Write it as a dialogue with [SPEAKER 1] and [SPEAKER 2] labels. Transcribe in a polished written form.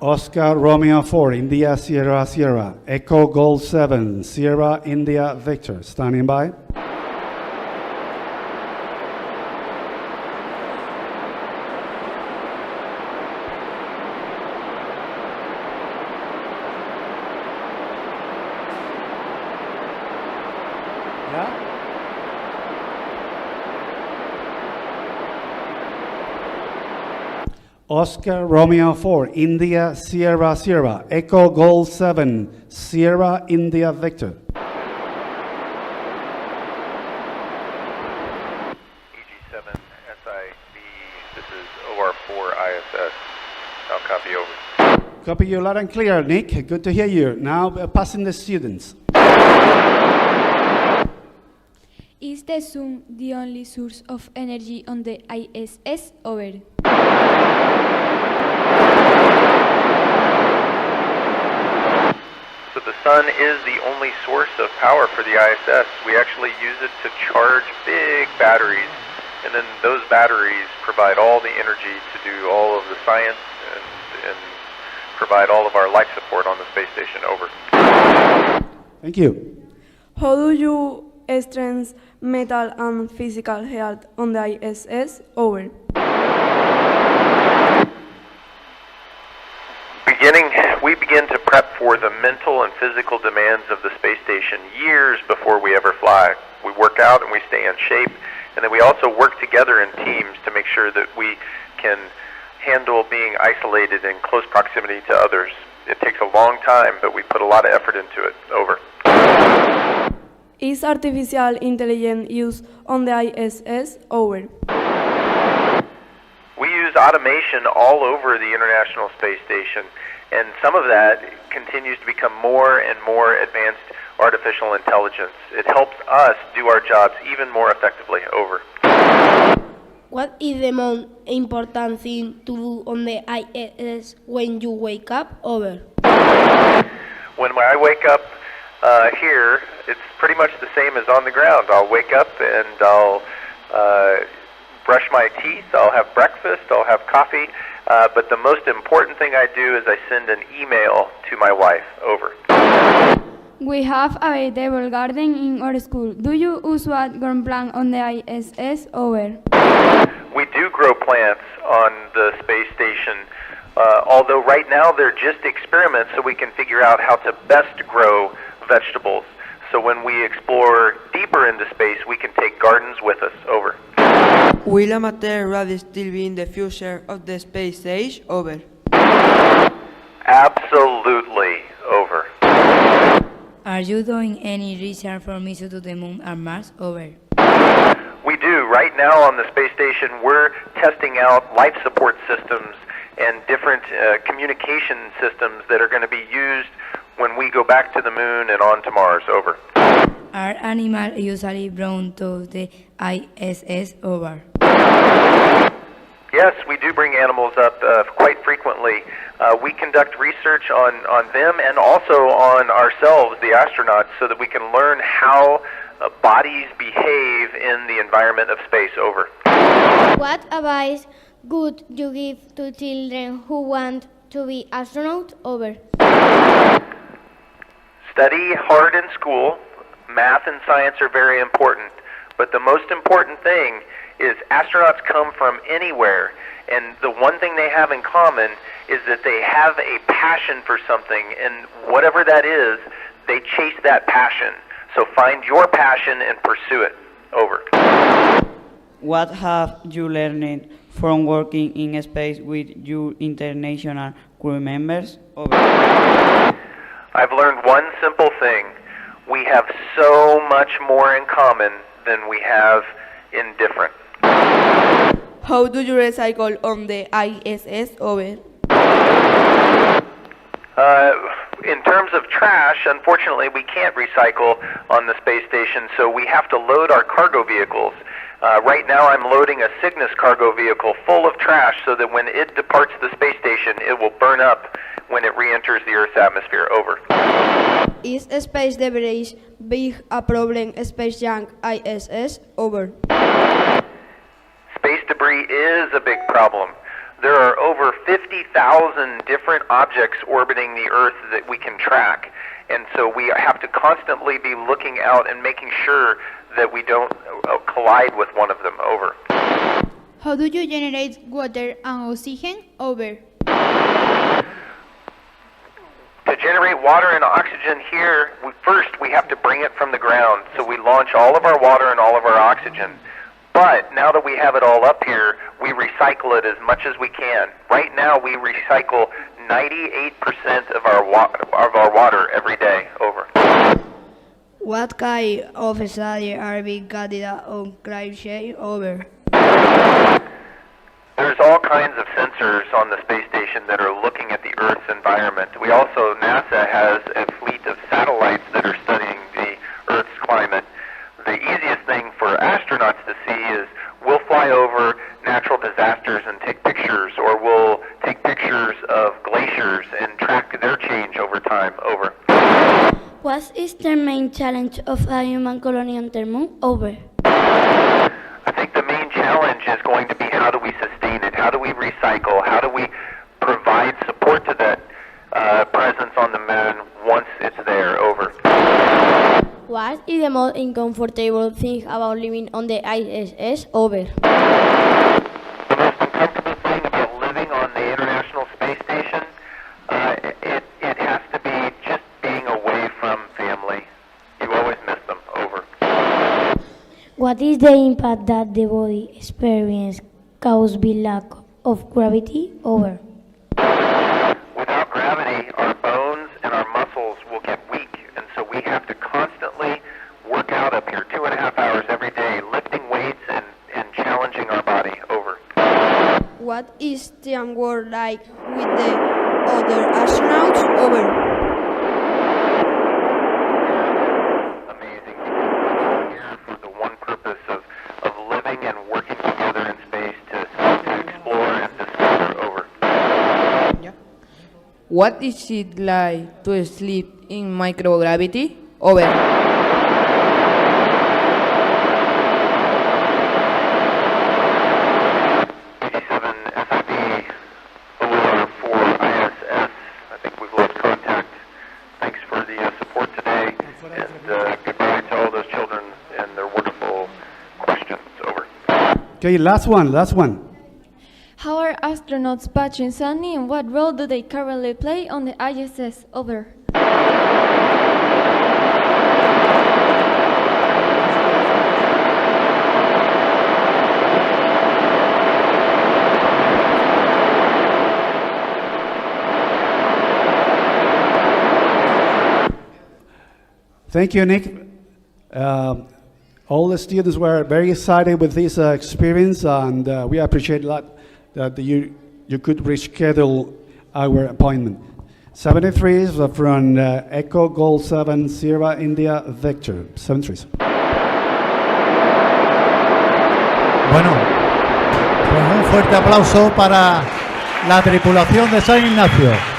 [SPEAKER 1] Oscar Romeo 4, India Sierra Sierra, Echo Gold 7, Sierra India Victor. Standing by. Oscar Romeo 4, India Sierra Sierra, Echo Gold 7, Sierra India Victor.
[SPEAKER 2] EG7 SIB, this is OR4 ISS. I'll copy over.
[SPEAKER 1] Copy you loud and clear, Nick. Good to hear you. Now passing the students.
[SPEAKER 3] Is the sun the only source of energy on the ISS? Over.
[SPEAKER 2] So the sun is the only source of power for the ISS. We actually use it to charge big batteries, and then those batteries provide all the energy to do all of the science and provide all of our life support on the space station. Over.
[SPEAKER 1] Thank you.
[SPEAKER 4] How do you strengthen mental and physical health on the ISS? Over.
[SPEAKER 2] We begin to prep for the mental and physical demands of the space station years before we ever fly. We work out and we stay in shape, and then we also work together in teams to make sure that we can handle being isolated in close proximity to others. It takes a long time, but we put a lot of effort into it. Over.
[SPEAKER 4] Is artificial intelligence used on the ISS? Over.
[SPEAKER 2] We use automation all over the International Space Station, and some of that continues to become more and more advanced artificial intelligence. It helps us do our jobs even more effectively. Over.
[SPEAKER 5] What is the most important thing to do on the ISS when you wake up? Over.
[SPEAKER 2] When I wake up here, it's pretty much the same as on the ground. I'll wake up and I'll brush my teeth, I'll have breakfast, I'll have coffee, but the most important thing I do is I send an email to my wife. Over.
[SPEAKER 3] We have a vegetable garden in our school. Do you usually grow plants on the ISS? Over.
[SPEAKER 2] We do grow plants on the space station, although right now they're just experiments so we can figure out how to best grow vegetables. So when we explore deeper into space, we can take gardens with us. Over.
[SPEAKER 6] Will amateur radio still be in the future of the space age? Over.
[SPEAKER 2] Absolutely. Over.
[SPEAKER 7] Are you doing any research for mission to the moon or Mars? Over.
[SPEAKER 2] We do. Right now on the space station, we're testing out life support systems and different communication systems that are going to be used when we go back to the moon and on to Mars. Over.
[SPEAKER 7] Are animals usually brought to the ISS? Over.
[SPEAKER 2] Yes, we do bring animals up quite frequently. We conduct research on them and also on ourselves, the astronauts, so that we can learn how bodies behave in the environment of space. Over.
[SPEAKER 5] What advice would you give to children who want to be astronauts? Over.
[SPEAKER 2] Study hard in school. Math and science are very important, but the most important thing is astronauts come from anywhere, and the one thing they have in common is that they have a passion for something, and whatever that is, they chase that passion. So find your passion and pursue it. Over.
[SPEAKER 6] What have you learned from working in space with your international crew members? Over.
[SPEAKER 2] I've learned one simple thing. We have so much more in common than we have in different.
[SPEAKER 4] How do you recycle on the ISS? Over.
[SPEAKER 2] In terms of trash, unfortunately, we can't recycle on the space station, so we have to load our cargo vehicles. Right now, I'm loading a Cygnus cargo vehicle full of trash so that when it departs the space station, it will burn up when it re-enters the Earth's atmosphere. Over.
[SPEAKER 4] Is space debris big a problem space junk ISS? Over.
[SPEAKER 2] Space debris is a big problem. there are over 50,000 different objects orbiting the Earth that we can track. And so we have to constantly be looking out and making sure that we don't collide with one of them. Over.
[SPEAKER 8] How do you generate water and oxygen? Over.
[SPEAKER 2] To generate water and oxygen here, first we have to bring it from the ground. So we launch all of our water and all of our oxygen. But now that we have it all up here, we recycle it as much as we can. Right now we recycle 98% of our water every day. Over.
[SPEAKER 7] What kind of study are being carried out on climate change? Over.
[SPEAKER 2] There's all kinds of sensors on the space station that are looking at the Earth's environment. We also, NASA has a fleet of satellites that are studying the Earth's climate. The easiest thing for astronauts to see is we'll fly over natural disasters and take pictures, or we'll take pictures of glaciers and track their change over time. Over.
[SPEAKER 3] What is the main challenge of a human colony on the moon? Over.
[SPEAKER 2] I think the main challenge is going to be how do we sustain it? How do we recycle? How do we provide support to that presence on the moon once it's there? Over.
[SPEAKER 5] What is the most uncomfortable thing about living on the ISS? Over.
[SPEAKER 2] The most uncomfortable thing about living on the International Space Station, it has to be just being away from family. You always miss them. Over.
[SPEAKER 3] What is the impact that the body experiences caused by lack of gravity? Over.
[SPEAKER 2] Without gravity, our bones and our muscles will get weak, and so we have to constantly work out up here 2.5 hours every day, lifting weights and challenging our body. Over.
[SPEAKER 4] What is teamwork like with the other astronauts? Over.
[SPEAKER 2] Amazing. We're here for the one purpose of living and working together in space to explore and discover. Over.
[SPEAKER 9] What is it like to sleep in microgravity? Over.
[SPEAKER 2] 87 SIB OR 4 ISS. I think we've lost contact. Thanks for the support today, and goodbye to all those children and their wonderful questions. Over.
[SPEAKER 1] Okay, last one.
[SPEAKER 10] How are astronauts Patrick and Sunny, and what role do they currently play on the ISS? Over.
[SPEAKER 1] Thank you, Nick. All the students were very excited with this experience, and we appreciate a lot that you could reschedule our appointment. 73 is from Echo Gold 7 Sierra India Vector. 73.
[SPEAKER 11] Bueno, pues un fuerte aplauso para la tripulación de San Ignacio.